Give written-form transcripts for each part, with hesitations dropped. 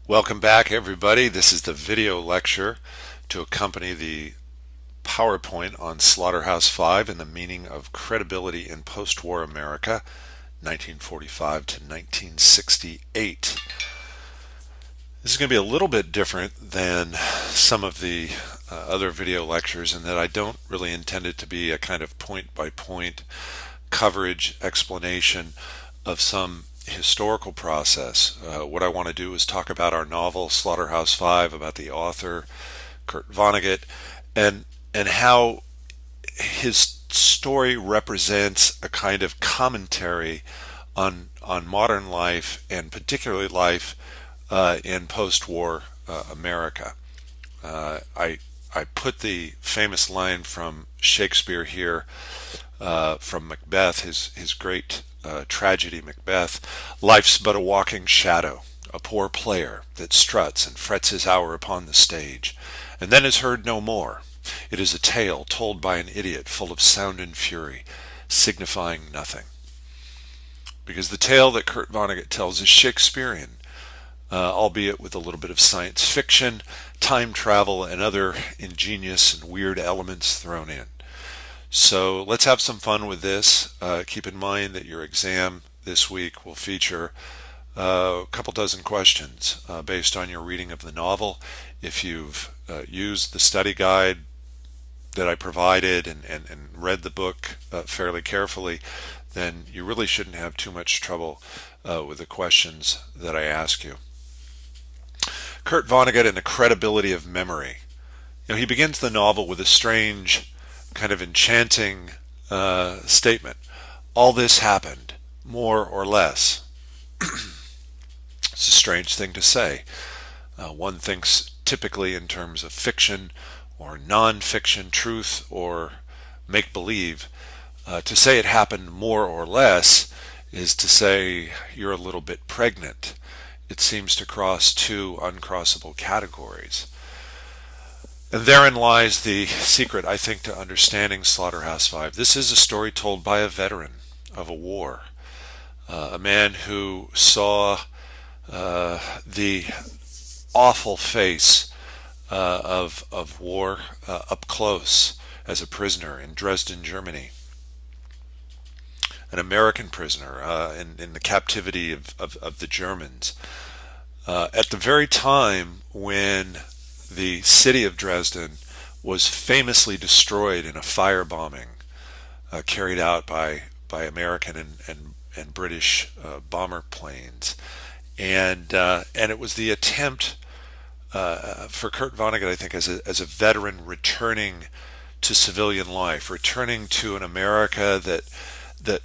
Welcome back, everybody. This is the video lecture to accompany the PowerPoint on Slaughterhouse 5 and the meaning of credibility in post-war America, 1945 to 1968. This is going to be a little bit different than some of the other video lectures in that I don't really intend it to be a kind of point-by-point coverage explanation of some historical process. What I want to do is talk about our novel Slaughterhouse 5, about the author Kurt Vonnegut, and how his story represents a kind of commentary on modern life, and particularly life in post-war America. I put the famous line from Shakespeare here, from Macbeth, his great tragedy Macbeth. Life's but a walking shadow, a poor player that struts and frets his hour upon the stage, and then is heard no more. It is a tale told by an idiot, full of sound and fury, signifying nothing. Because the tale that Kurt Vonnegut tells is Shakespearean, albeit with a little bit of science fiction, time travel, and other ingenious and weird elements thrown in. So let's have some fun with this. Keep in mind that your exam this week will feature a couple dozen questions based on your reading of the novel. If you've used the study guide that I provided and read the book fairly carefully, then you really shouldn't have too much trouble with the questions that I ask you. Kurt Vonnegut and the credibility of memory. He begins the novel with a strange, kind of enchanting statement. All this happened, more or less. It's a strange thing to say. One thinks typically in terms of fiction or non-fiction, truth or make-believe. To say it happened more or less is to say you're a little bit pregnant. It seems to cross two uncrossable categories. And therein lies the secret, I think, to understanding Slaughterhouse 5. This is a story told by a veteran of a war, a man who saw the awful face of war up close as a prisoner in Dresden, Germany. An American prisoner in the captivity of the Germans. At the very time when the city of Dresden was famously destroyed in a firebombing carried out by American and British bomber planes, and it was the attempt for Kurt Vonnegut, I think, as a veteran returning to civilian life, returning to an America that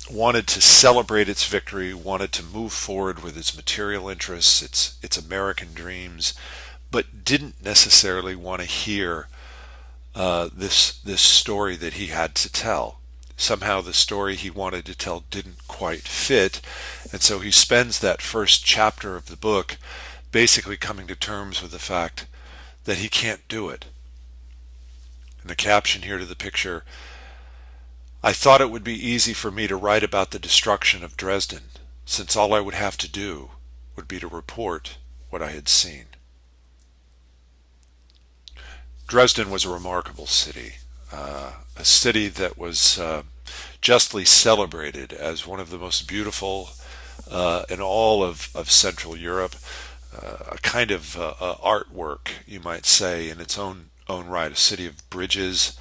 wanted to celebrate its victory, wanted to move forward with its material interests, its American dreams, but didn't necessarily want to hear this story that he had to tell. Somehow the story he wanted to tell didn't quite fit, and so he spends that first chapter of the book basically coming to terms with the fact that he can't do it. And the caption here to the picture, I thought it would be easy for me to write about the destruction of Dresden, since all I would have to do would be to report what I had seen. Dresden was a remarkable city, a city that was justly celebrated as one of the most beautiful in all of Central Europe, a kind of artwork, you might say, in its own right, a city of bridges,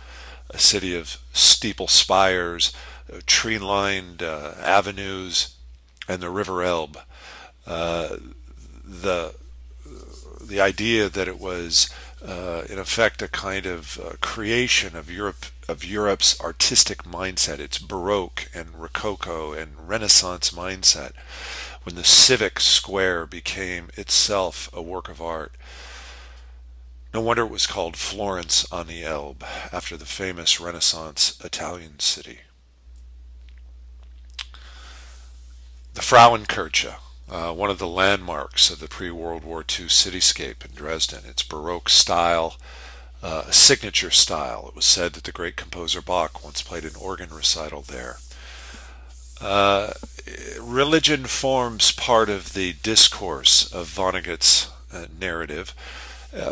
a city of steeple spires, tree-lined avenues, and the River Elbe. The idea that it was in effect a kind of creation of Europe's artistic mindset, its Baroque and Rococo and Renaissance mindset, when the civic square became itself a work of art. No wonder it was called Florence on the Elbe, after the famous Renaissance Italian city. The Frauenkirche, one of the landmarks of the pre-World War II cityscape in Dresden. Its Baroque style, a signature style. It was said that the great composer Bach once played an organ recital there. Uh, Religion forms part of the discourse of Vonnegut's narrative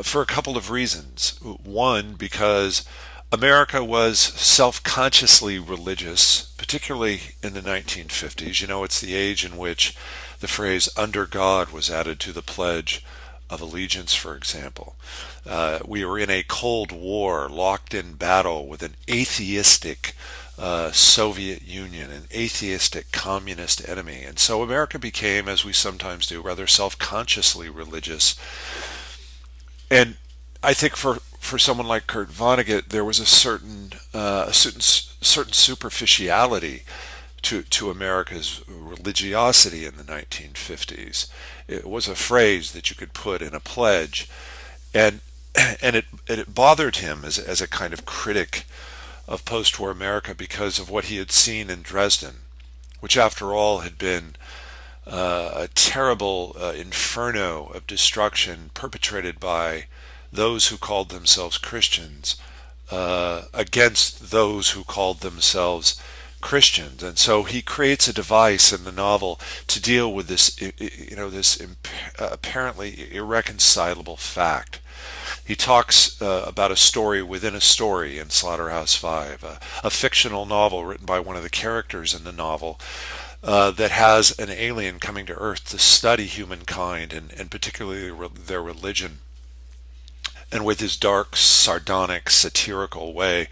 for a couple of reasons. One, because America was self-consciously religious, particularly in the 1950s. You know, it's the age in which the phrase "under God" was added to the Pledge of Allegiance, for example. We were in a Cold War, locked in battle with an atheistic Soviet Union, an atheistic communist enemy. And so America became, as we sometimes do, rather self-consciously religious. And I think for someone like Kurt Vonnegut, there was a certain superficiality to America's religiosity in the 1950s. It was a phrase that you could put in a pledge, and it bothered him as a kind of critic of post-war America because of what he had seen in Dresden, which after all had been a terrible inferno of destruction perpetrated by those who called themselves Christians against those who called themselves Christians. And so he creates a device in the novel to deal with this, this apparently irreconcilable fact. He talks about a story within a story in Slaughterhouse-Five, a fictional novel written by one of the characters in the novel that has an alien coming to Earth to study humankind and particularly their religion. And with his dark, sardonic, satirical way,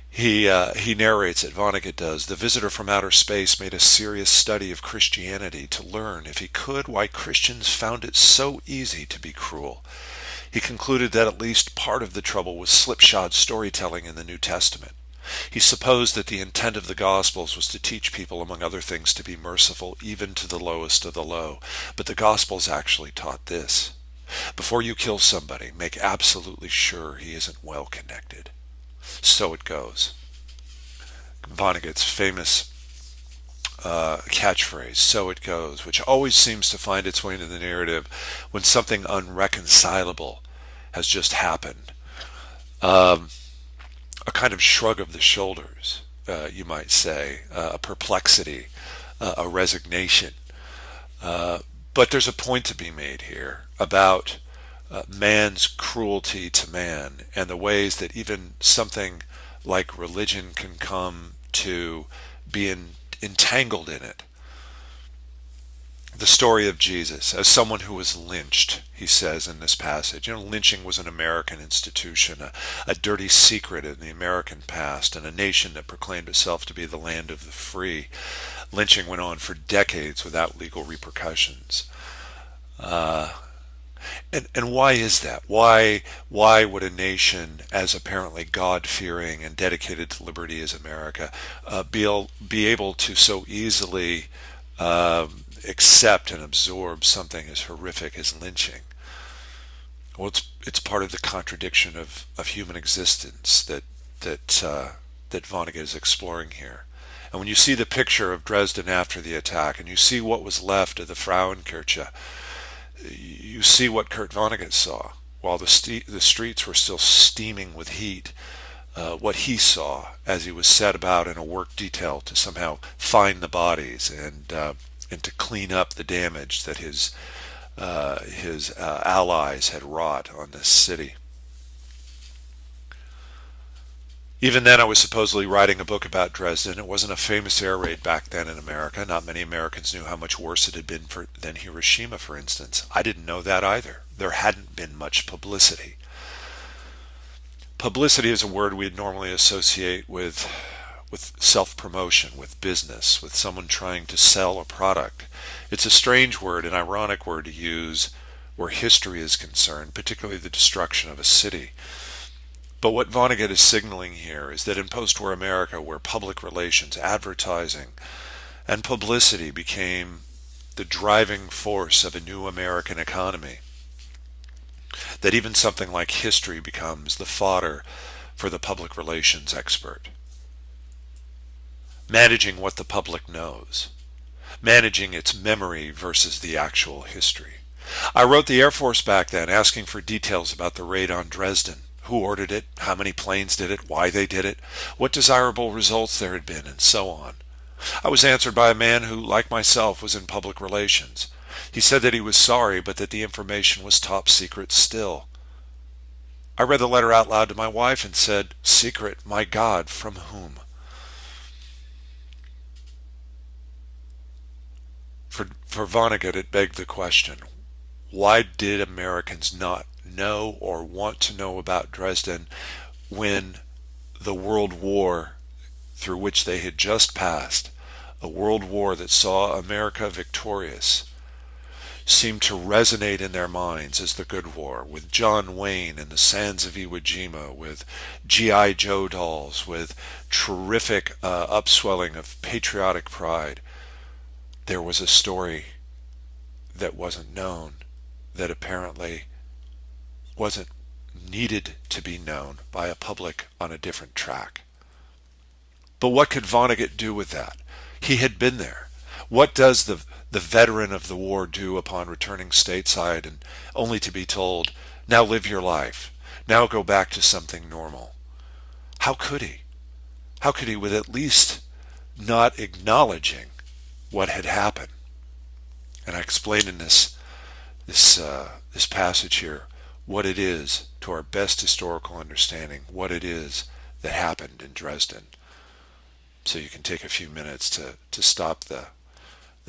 he narrates it, Vonnegut does. The visitor from outer space made a serious study of Christianity to learn, if he could, why Christians found it so easy to be cruel. He concluded that at least part of the trouble was slipshod storytelling in the New Testament. He supposed that the intent of the Gospels was to teach people, among other things, to be merciful even to the lowest of the low. But the Gospels actually taught this. Before you kill somebody, make absolutely sure he isn't well connected. So it goes. Vonnegut's famous catchphrase, so it goes, which always seems to find its way into the narrative when something unreconcilable has just happened. A kind of shrug of the shoulders, you might say, a perplexity, a resignation. But there's a point to be made here about man's cruelty to man and the ways that even something like religion can come to be entangled in it. The story of Jesus as someone who was lynched, he says in this passage. Lynching was an American institution, a dirty secret in the American past, and a nation that proclaimed itself to be the land of the free. Lynching went on for decades without legal repercussions. And why is that? Why would a nation as apparently God-fearing and dedicated to liberty as America be able to so easily accept and absorb something as horrific as lynching? Well, it's part of the contradiction of human existence that Vonnegut is exploring here. And when you see the picture of Dresden after the attack, and you see what was left of the Frauenkirche, you see what Kurt Vonnegut saw. While the streets were still steaming with heat, what he saw as he was set about in a work detail to somehow find the bodies and to clean up the damage that his allies had wrought on this city. Even then, I was supposedly writing a book about Dresden. It wasn't a famous air raid back then in America. Not many Americans knew how much worse it had been than Hiroshima, for instance. I didn't know that either. There hadn't been much publicity. Publicity is a word we'd normally associate with self-promotion, with business, with someone trying to sell a product. It's a strange word, an ironic word to use where history is concerned, particularly the destruction of a city. But what Vonnegut is signaling here is that in post-war America, where public relations, advertising, and publicity became the driving force of a new American economy, that even something like history becomes the fodder for the public relations expert. Managing what the public knows. Managing its memory versus the actual history. I wrote the Air Force back then asking for details about the raid on Dresden. Who ordered it, how many planes did it, why they did it, what desirable results there had been, and so on. I was answered by a man who, like myself, was in public relations. He said that he was sorry, but that the information was top secret still. I read the letter out loud to my wife and said, "Secret, my God, from whom?" For Vonnegut, it begged the question, why did Americans not know or want to know about Dresden when the World War through which they had just passed, a world war that saw America victorious, seemed to resonate in their minds as the good war, with John Wayne and the sands of Iwo Jima, with G.I. Joe dolls, with terrific upswelling of patriotic pride. There was a story that wasn't known, that apparently wasn't needed to be known by a public on a different track. But what could Vonnegut do with that? He had been there. What does the veteran of the war do upon returning stateside and only to be told, now live your life, now go back to something normal? How could he? How could he, with at least not acknowledging what had happened? And I explain in this passage here what it is, to our best historical understanding, what it is that happened in Dresden. So you can take a few minutes to stop the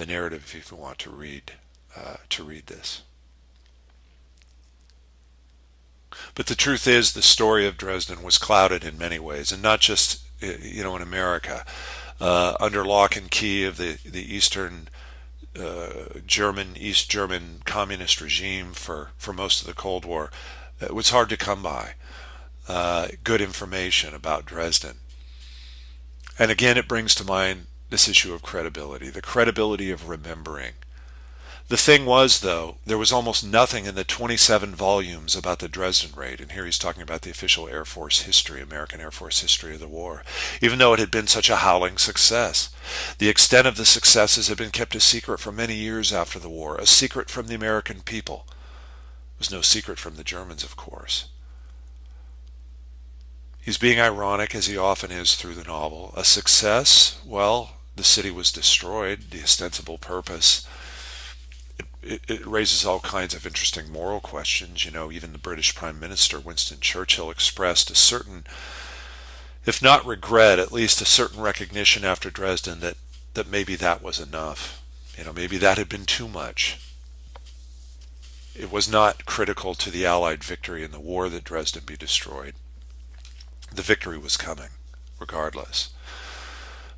narrative if you want to read this. But the truth is, the story of Dresden was clouded in many ways, and not just in America. Under lock and key of the Eastern East German communist regime for most of the Cold War, it was hard to come by good information about Dresden. And again, it brings to mind this issue of credibility, the credibility of remembering. The thing was, though, there was almost nothing in the 27 volumes about the Dresden raid, and here he's talking about the official Air Force history, American Air Force history of the war, even though it had been such a howling success. The extent of the successes had been kept a secret for many years after the war, a secret from the American people. It was no secret from the Germans, of course. He's being ironic, as he often is through the novel. A success? Well, the city was destroyed, the ostensible purpose. It raises all kinds of interesting moral questions. Even the British Prime Minister, Winston Churchill, expressed a certain, if not regret, at least a certain recognition after Dresden that maybe that was enough. Maybe that had been too much. It was not critical to the Allied victory in the war that Dresden be destroyed. The victory was coming, regardless.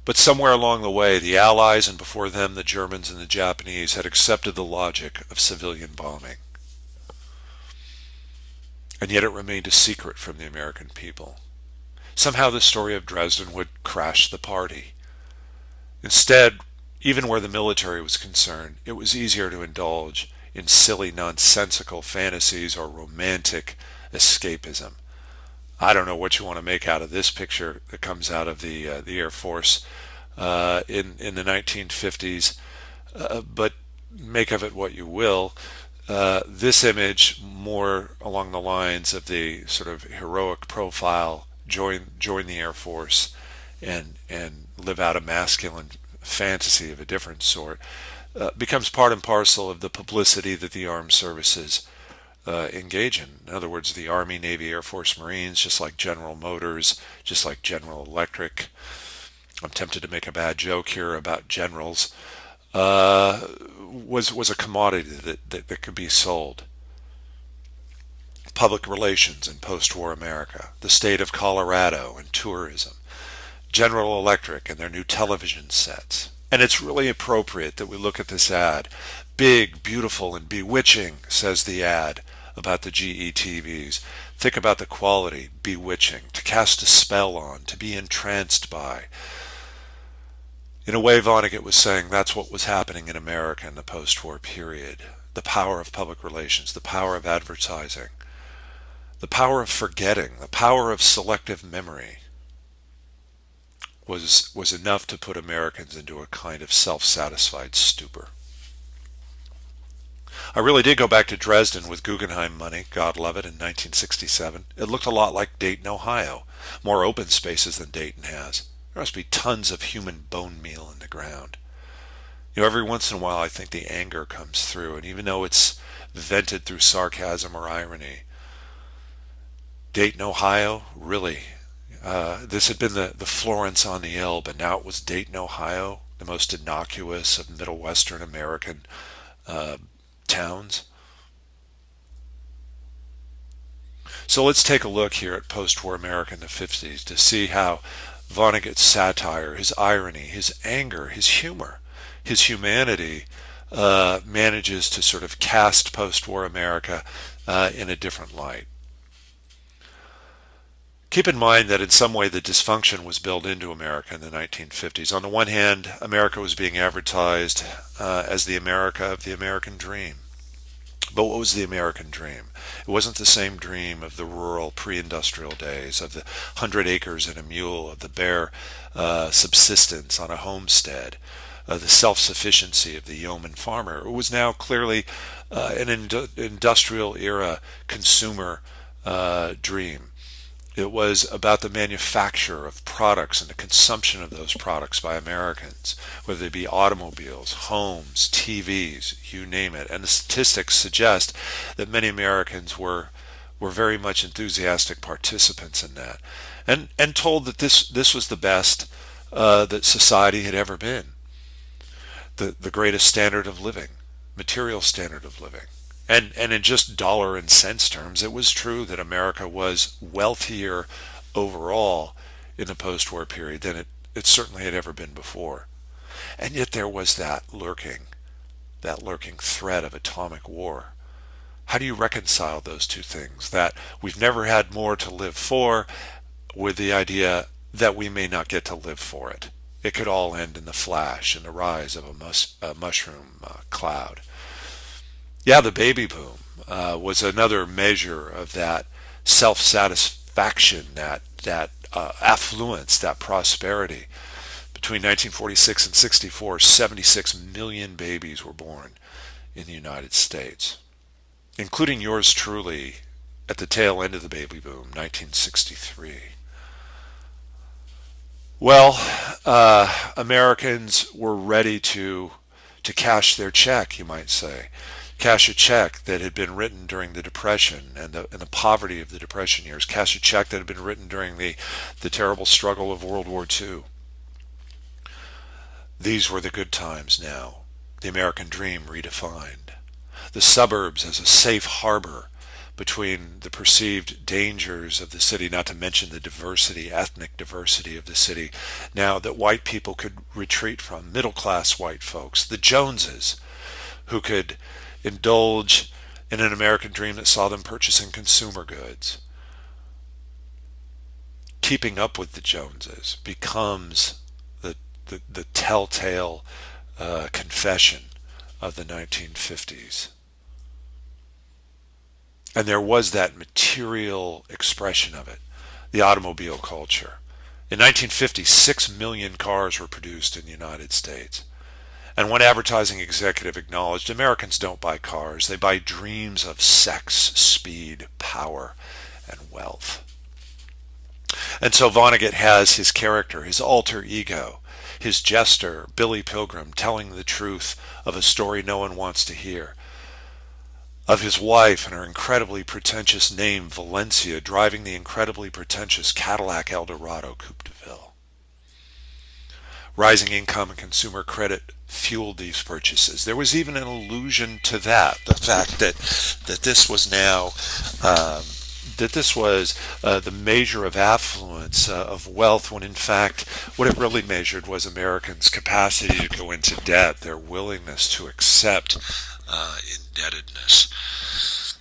But somewhere along the way, the Allies, and before them the Germans and the Japanese, had accepted the logic of civilian bombing. And yet it remained a secret from the American people. Somehow the story of Dresden would crash the party. Instead, even where the military was concerned, it was easier to indulge in silly, nonsensical fantasies or romantic escapism. I don't know what you want to make out of this picture that comes out of the Air Force in the 1950s, but make of it what you will. This image, more along the lines of the sort of heroic profile, join the Air Force and live out a masculine fantasy of a different sort, becomes part and parcel of the publicity that the armed services engage in. In other words, the Army, Navy, Air Force, Marines, just like General Motors, just like General Electric. I'm tempted to make a bad joke here about generals. Was a commodity that could be sold. Public relations in post-war America, the state of Colorado and tourism, General Electric and their new television sets. And it's really appropriate that we look at this ad. Big, beautiful, and bewitching, says the ad about the GE TVs. Think about the quality, bewitching, to cast a spell on, to be entranced by. In a way, Vonnegut was saying that's what was happening in America in the post-war period. The power of public relations, the power of advertising, the power of forgetting, the power of selective memory was enough to put Americans into a kind of self-satisfied stupor. I really did go back to Dresden with Guggenheim money, God love it, in 1967. It looked a lot like Dayton, Ohio. More open spaces than Dayton has. there must be tons of human bone meal in the ground. Every once in a while I think the anger comes through, and even though it's vented through sarcasm or irony, Dayton, Ohio, really? This had been the Florence on the Elbe, and now it was Dayton, Ohio, the most innocuous of Middle Western American uh, towns. So let's take a look here at post-war America in the 50s to see how Vonnegut's satire, his irony, his anger, his humor, his humanity manages to sort of cast post-war America in a different light. Keep in mind that in some way the dysfunction was built into America in the 1950s. On the one hand, America was being advertised as the America of the American dream. But what was the American dream? It wasn't the same dream of the rural pre-industrial days, of the 100 acres and a mule, of the bare subsistence on a homestead, the self-sufficiency of the yeoman farmer. It was now clearly an industrial era consumer dream. It was about the manufacture of products and the consumption of those products by Americans, whether they be automobiles, homes, TVs, you name it. And the statistics suggest that many Americans were very much enthusiastic participants in that, and told that this was the best that society had ever been, the greatest standard of living, material standard of living. And in just dollar and cents terms, it was true that America was wealthier overall in the post-war period than it certainly had ever been before. And yet there was that lurking threat of atomic war. How do you reconcile those two things? That we've never had more to live for, with the idea that we may not get to live for it. It could all end in the flash, in the rise of a mushroom cloud. Yeah, the baby boom was another measure of that self-satisfaction, that affluence, that prosperity. Between 1946 and 64, 76 million babies were born in the United States, including yours truly at the tail end of the baby boom, 1963. Well, Americans were ready to cash their check, you might say. Cash a check that had been written during the Depression and the poverty of the Depression years. Cash a check that had been written during the terrible struggle of World War II. These were the good times now. The American dream redefined. The suburbs as a safe harbor between the perceived dangers of the city, not to mention the diversity, ethnic diversity of the city, now that white people could retreat from, middle-class white folks, the Joneses, who could indulge in an American dream that saw them purchasing consumer goods. Keeping up with the Joneses becomes the telltale confession of the 1950s. And there was that material expression of it, the automobile culture. In 1950, 6 million cars were produced in the United States. And one advertising executive acknowledged, Americans don't buy cars, they buy dreams of sex, speed, power, and wealth. And so Vonnegut has his character, his alter ego, his jester, Billy Pilgrim, telling the truth of a story no one wants to hear, of his wife and her incredibly pretentious name, Valencia, driving the incredibly pretentious Cadillac Eldorado Coupe de Ville. Rising income and consumer credit fueled these purchases. There was even an allusion to that, the fact that this was now the measure of affluence, of wealth, when in fact what it really measured was Americans' capacity to go into debt, their willingness to accept indebtedness.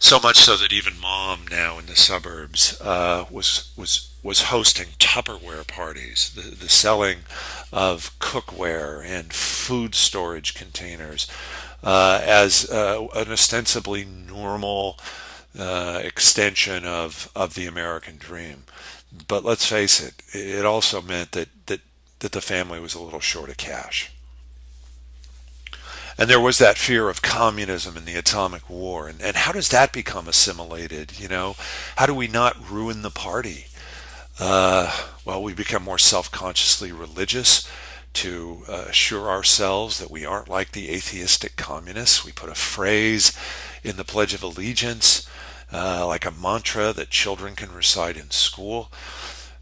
So much so that even Mom, now in the suburbs, was hosting Tupperware parties, the selling of cookware and food storage containers as an ostensibly normal extension of the American dream. But let's face it, it also meant that the family was a little short of cash. And there was that fear of communism and the atomic war. And how does that become assimilated? How do we not ruin the party? Well, we become more self-consciously religious to assure ourselves that we aren't like the atheistic communists. We put a phrase in the Pledge of Allegiance, like a mantra that children can recite in school.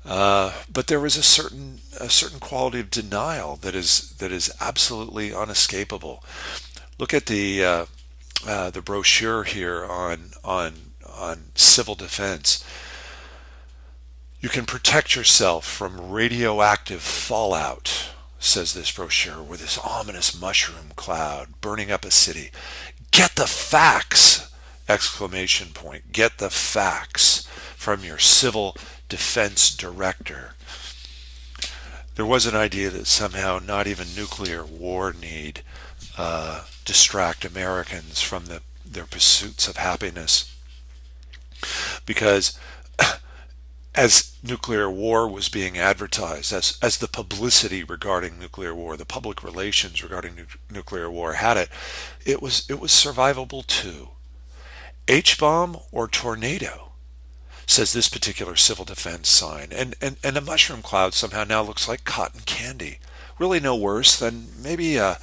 But there is a certain quality of denial that is absolutely unescapable. Look at the brochure here on civil defense. You can protect yourself from radioactive fallout, says this brochure, with this ominous mushroom cloud burning up a city. Get the facts! Exclamation point. Get the facts from your civil defense director. There was an idea that somehow not even nuclear war need distract Americans from their pursuits of happiness, because as nuclear war was being advertised, as the publicity regarding nuclear war, the public relations regarding nuclear war had it, it was survivable too. H-bomb or tornado, says this particular civil defense sign. And the mushroom cloud somehow now looks like cotton candy. Really no worse than maybe a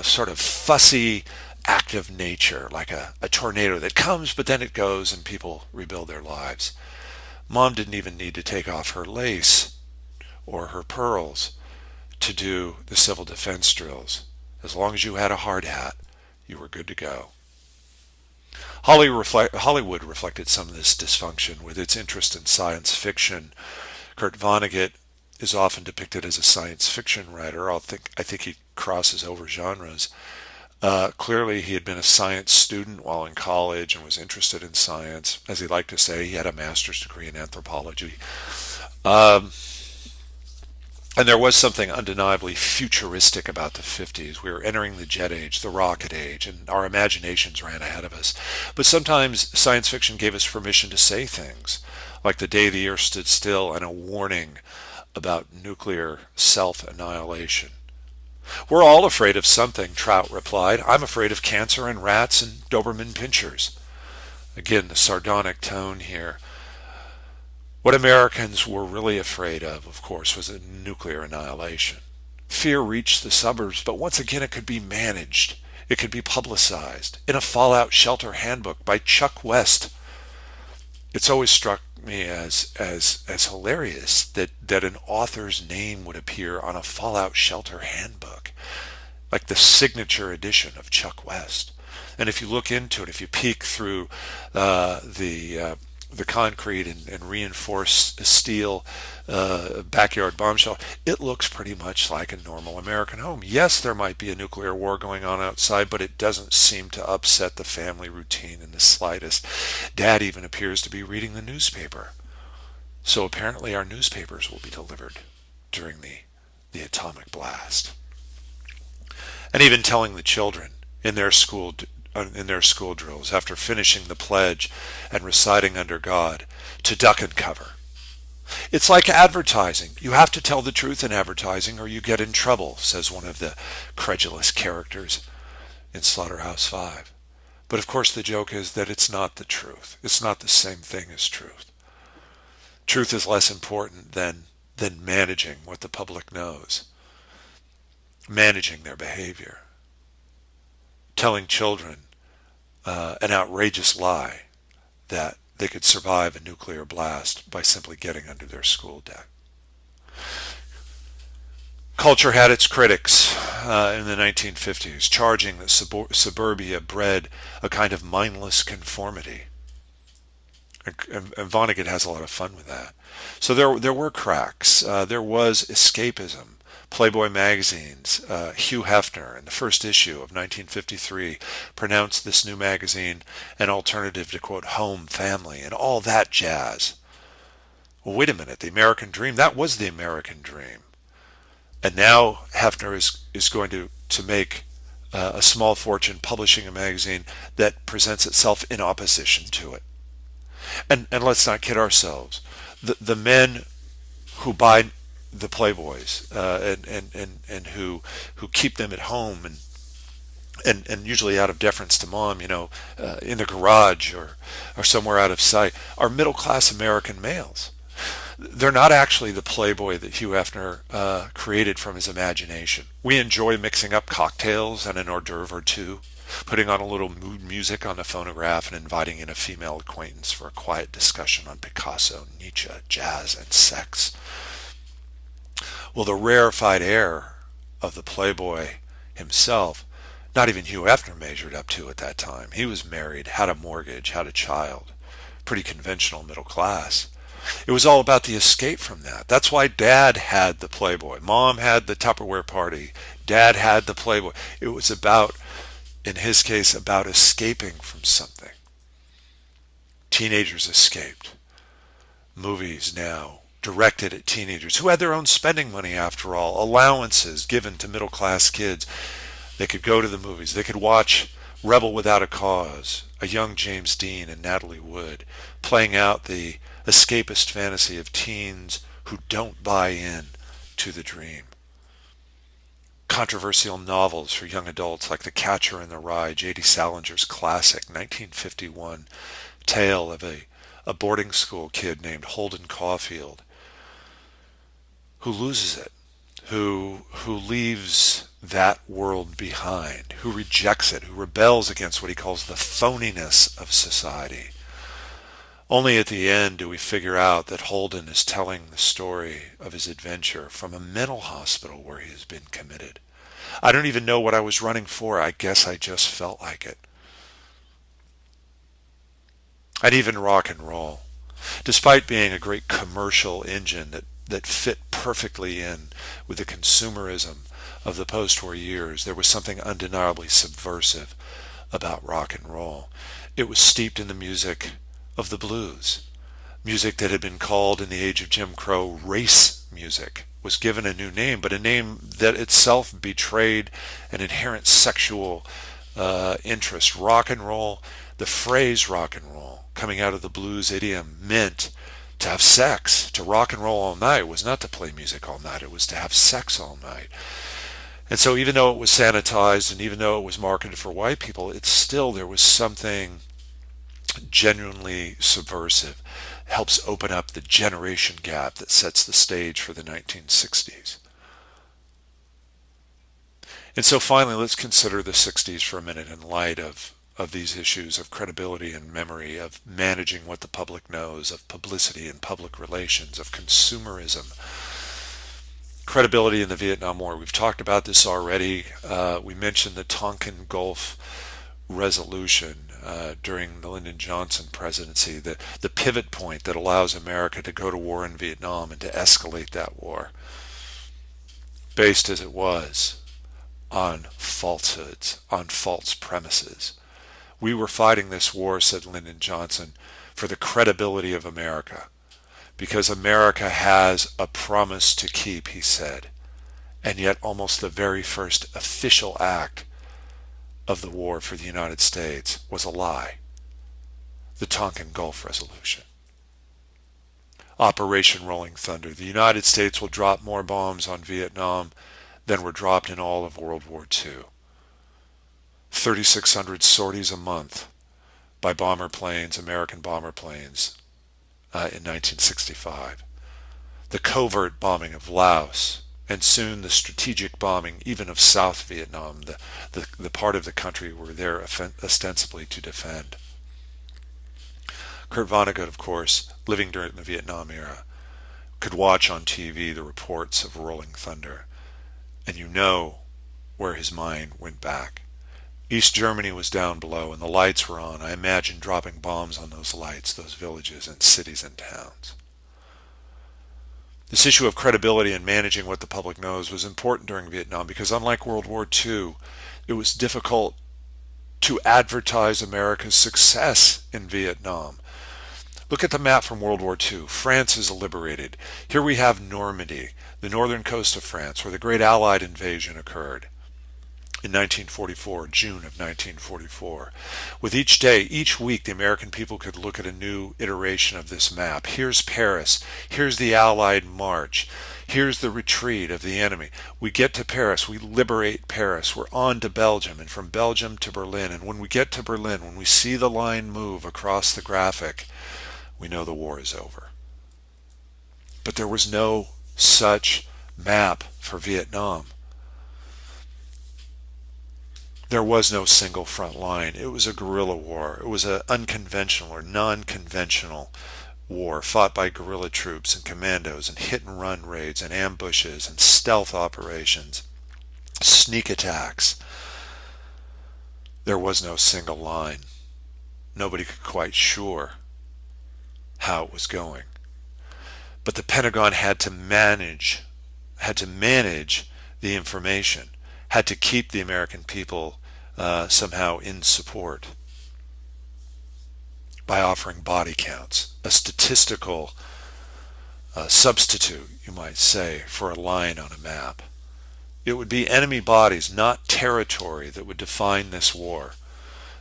sort of fussy act of nature, like a tornado that comes but then it goes and people rebuild their lives. Mom didn't even need to take off her lace or her pearls to do the civil defense drills. As long as you had a hard hat, you were good to go. Hollywood reflected some of this dysfunction with its interest in science fiction. Kurt Vonnegut is often depicted as a science fiction writer. I think he crosses over genres. Clearly, he had been a science student while in college and was interested in science. As he liked to say, he had a master's degree in anthropology. Um, and there was something undeniably futuristic about the 50s. We were entering the jet age, the rocket age, and our imaginations ran ahead of us. But sometimes science fiction gave us permission to say things, like the day the earth stood still and a warning about nuclear self-annihilation. We're all afraid of something, Trout replied. I'm afraid of cancer and rats and Doberman pinschers. Again, the sardonic tone here. What Americans were really afraid of course, was a nuclear annihilation. Fear reached the suburbs, but once again it could be managed. It could be publicized in a Fallout Shelter Handbook by Chuck West. It's always struck me as hilarious that an author's name would appear on a Fallout Shelter Handbook, like the signature edition of Chuck West. And if you look into it, if you peek through the concrete and reinforced steel backyard bombshell, it looks pretty much like a normal American home. Yes, there might be a nuclear war going on outside, but it doesn't seem to upset the family routine in the slightest. Dad even appears to be reading the newspaper. So apparently our newspapers will be delivered during the atomic blast. And even telling the children in their school drills, after finishing the pledge and reciting under God, to duck and cover. It's like advertising. You have to tell the truth in advertising or you get in trouble, says one of the credulous characters in Slaughterhouse 5. But of course the joke is that it's not the truth. It's not the same thing as truth. Truth is less important than managing what the public knows, managing their behavior, telling children an outrageous lie that they could survive a nuclear blast by simply getting under their school deck. Culture had its critics in the 1950s, charging that suburbia bred a kind of mindless conformity. And Vonnegut has a lot of fun with that. So there were cracks. There was escapism. Playboy magazine's Hugh Hefner, in the first issue of 1953, pronounced this new magazine an alternative to, quote, home, family, and all that jazz. Well, wait a minute. The American dream, that was the American dream. And now Hefner is going to make a small fortune publishing a magazine that presents itself in opposition to it. And let's not kid ourselves. The men who buy the Playboys and who keep them at home and usually out of deference to mom, in the garage or somewhere out of sight, are middle class American males. They're not actually the Playboy that Hugh Hefner created from his imagination. We enjoy mixing up cocktails and an hors d'oeuvre or two, putting on a little mood music on the phonograph and inviting in a female acquaintance for a quiet discussion on Picasso, Nietzsche, jazz, and sex. Well, the rarefied air of the Playboy himself, not even Hugh Hefner measured up to at that time. He was married, had a mortgage, had a child, pretty conventional middle class. It was all about the escape from that. That's why Dad had the Playboy. Mom had the Tupperware party. Dad had the Playboy. It was about, in his case, about escaping from something. Teenagers escaped. Movies now directed at teenagers who had their own spending money after all, allowances given to middle class kids. They could go to the movies. They could watch Rebel Without a Cause, a young James Dean and Natalie Wood, playing out the escapist fantasy of teens who don't buy in to the dream. Controversial novels for young adults like The Catcher in the Rye, J.D. Salinger's classic 1951 tale of a boarding school kid named Holden Caulfield who loses it, who leaves that world behind, who rejects it, who rebels against what he calls the phoniness of society. Only at the end do we figure out that Holden is telling the story of his adventure from a mental hospital where he has been committed. I don't even know what I was running for. I guess I just felt like it. And even rock and roll, despite being a great commercial engine that fit perfectly in with the consumerism of the post-war years, there was something undeniably subversive about rock and roll. It was steeped in the music of the blues. Music that had been called in the age of Jim Crow race music was given a new name, but a name that itself betrayed an inherent sexual interest. Rock and roll, the phrase rock and roll, coming out of the blues idiom, meant to have sex. To rock and roll all night was not to play music all night, it was to have sex all night. And so even though it was sanitized and even though it was marketed for white people, it's still, there was something genuinely subversive. It helps open up the generation gap that sets the stage for the 1960s. And so finally, let's consider the 60s for a minute in light of these issues of credibility and memory, of managing what the public knows, of publicity and public relations, of consumerism. Credibility in the Vietnam War. We've talked about this already. We mentioned the Tonkin Gulf resolution during the Lyndon Johnson presidency, the pivot point that allows America to go to war in Vietnam and to escalate that war, based as it was on falsehoods, on false premises. We were fighting this war, said Lyndon Johnson, for the credibility of America, because America has a promise to keep, he said, and yet almost the very first official act of the war for the United States was a lie. The Tonkin Gulf Resolution. Operation Rolling Thunder. The United States will drop more bombs on Vietnam than were dropped in all of World War II. 3,600 sorties a month by bomber planes, American bomber planes, in 1965. The covert bombing of Laos, and soon the strategic bombing even of South Vietnam, the part of the country we're there ostensibly to defend. Kurt Vonnegut, of course, living during the Vietnam era, could watch on TV the reports of Rolling Thunder, and you know where his mind went back. East Germany was down below and the lights were on. I imagine dropping bombs on those lights, those villages and cities and towns. This issue of credibility and managing what the public knows was important during Vietnam because unlike World War II, it was difficult to advertise America's success in Vietnam. Look at the map from World War II. France is liberated. Here we have Normandy, the northern coast of France, where the great Allied invasion occurred in 1944, June of 1944. With each day, each week, the American people could look at a new iteration of this map. Here's Paris. Here's the Allied march. Here's the retreat of the enemy. We get to Paris. We liberate Paris. We're on to Belgium, and from Belgium to Berlin. And when we get to Berlin, when we see the line move across the graphic, we know the war is over. But there was no such map for Vietnam. There was no single front line. It was a guerrilla war. It was an unconventional or non-conventional war fought by guerrilla troops and commandos and hit and run raids and ambushes and stealth operations, sneak attacks. There was no single line. Nobody could quite sure how it was going. But the Pentagon had to manage the information, had to keep the American people somehow in support by offering body counts, a statistical substitute, you might say, for a line on a map. It would be enemy bodies, not territory, that would define this war.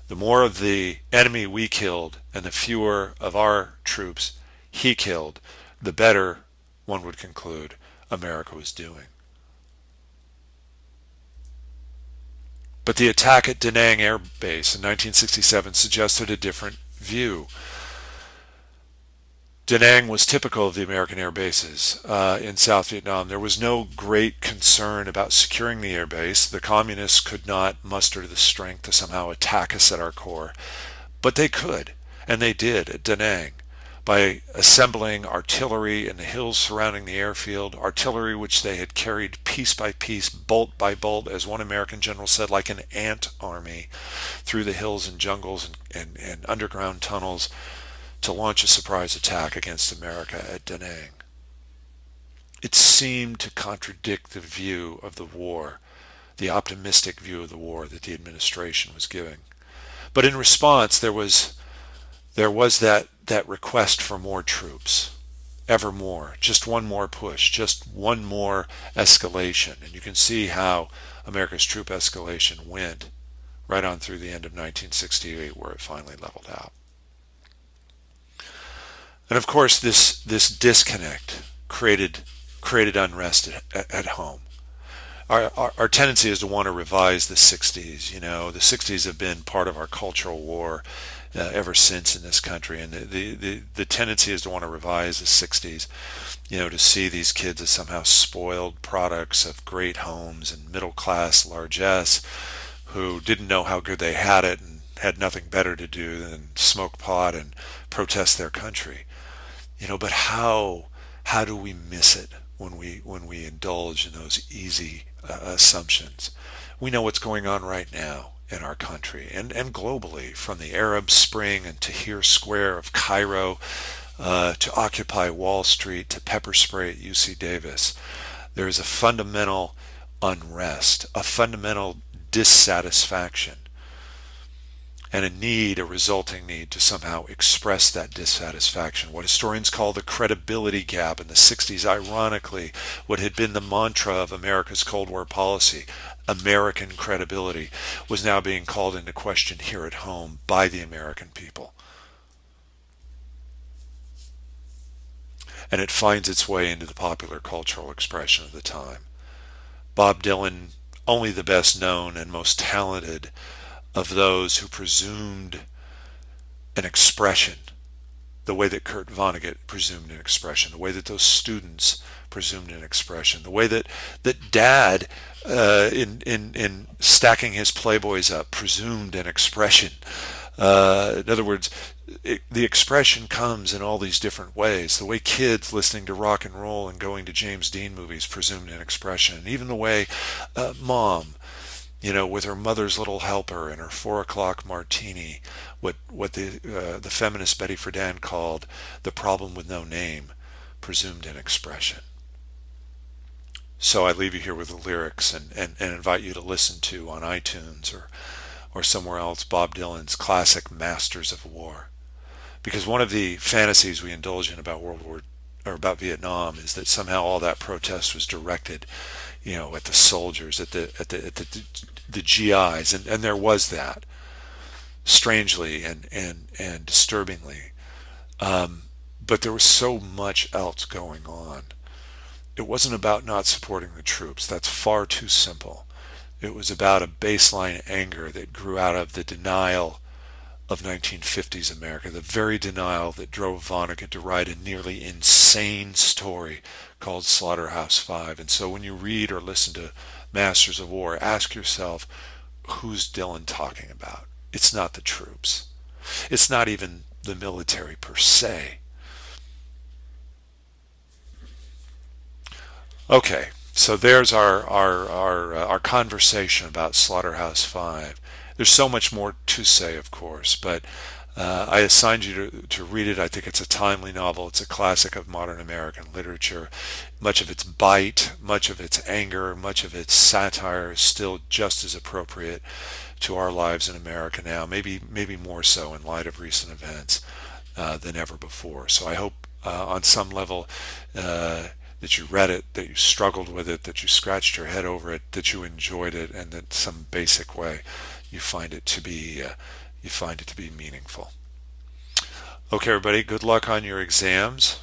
The more of the enemy we killed and the fewer of our troops he killed, the better, one would conclude, America was doing. But the attack at Da Nang Air Base in 1967 suggested a different view. Da Nang was typical of the American air bases in South Vietnam. There was no great concern about securing the air base. The communists could not muster the strength to somehow attack us at our core. But they could, and they did at Da Nang, by assembling artillery in the hills surrounding the airfield, artillery which they had carried piece by piece, bolt by bolt, as one American general said, like an ant army, through the hills and jungles and underground tunnels, to launch a surprise attack against America at Da Nang. It seemed to contradict the view of the war, the optimistic view of the war that the administration was giving. But in response, there was that request for more troops, ever more, just one more push, just one more escalation. And you can see how America's troop escalation went right on through the end of 1968, where it finally leveled out. And of course, this disconnect created unrest at home. Our tendency is to want to revise the 60s. You know, the 60s have been part of our cultural war ever since in this country, and the tendency is to want to revise the 60s, you know, to see these kids as somehow spoiled products of great homes and middle class largesse who didn't know how good they had it and had nothing better to do than smoke pot and protest their country. You know, but how do we miss it when we indulge in those easy assumptions? We know what's going on right now in our country and globally, from the Arab Spring and Tahrir Square of Cairo to Occupy Wall Street to pepper spray at UC Davis. There is a fundamental unrest, a fundamental dissatisfaction, and a resulting need to somehow express that dissatisfaction. What historians call the credibility gap in the 60s, ironically, what had been the mantra of America's Cold War policy, American credibility, was now being called into question here at home by the American people. And it finds its way into the popular cultural expression of the time. Bob Dylan, only the best known and most talented of those who presumed an expression, the way that Kurt Vonnegut presumed an expression, the way that those students presumed an expression, the way that Dad, in stacking his Playboys up, presumed an expression. In other words, the expression comes in all these different ways. The way kids listening to rock and roll and going to James Dean movies presumed an expression, and even the way Mom, you know, with her mother's little helper and her 4 o'clock martini, what the feminist Betty Friedan called the problem with no name, presumed an expression. So I leave you here with the lyrics and invite you to listen to on iTunes or somewhere else Bob Dylan's classic Masters of War. Because one of the fantasies we indulge in about about Vietnam is that somehow all that protest was directed, you know, at the soldiers, at the GIs, and there was that, strangely and disturbingly. But there was so much else going on. It wasn't about not supporting the troops. That's far too simple. It was about a baseline anger that grew out of the denial of 1950s America, the very denial that drove Vonnegut to write a nearly insane story called Slaughterhouse Five. And so when you read or listen to Masters of War, ask yourself, who's Dylan talking about? It's not the troops. It's not even the military per se. Okay, so there's our conversation about Slaughterhouse Five. There's so much more to say, of course, but I assigned you to read it. I think it's a timely novel. It's a classic of modern American literature. Much of its bite, much of its anger, much of its satire is still just as appropriate to our lives in America now. Maybe more so in light of recent events than ever before. So I hope on some level that you read it, that you struggled with it, that you scratched your head over it, that you enjoyed it, and that some basic way you find it to be meaningful. Okay, everybody, good luck on your exams.